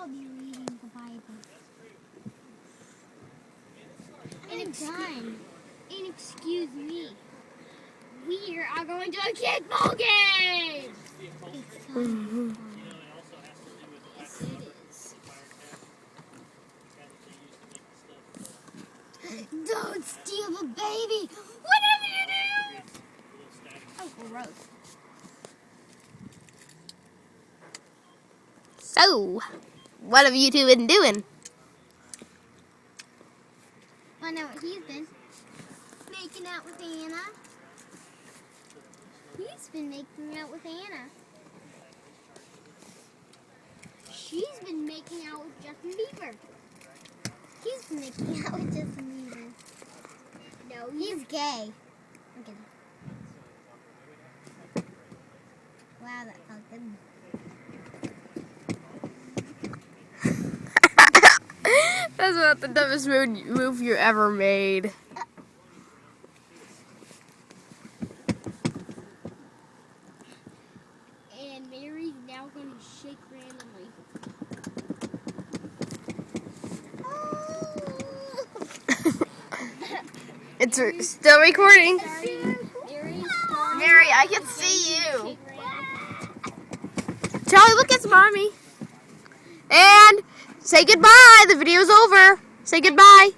I'll be reading the Bible. And done. And excuse me. We are going to a kickball game! It's fun. Yes, it is. Don't steal the baby! Whatever you do! Oh, gross. So, what have you two been doing? I know what he's been. Making out with Anna. He's been making out with Anna. She's been making out with Justin Bieber. He's been making out with Justin Bieber. No, he's gay. I'm kidding. Wow, that felt good. That's not the dumbest move you ever made. And Mary's now going to shake randomly. It's still recording. Mary, I can see you. Charlie, look, it's mommy. And say goodbye. The video's over. Say goodbye.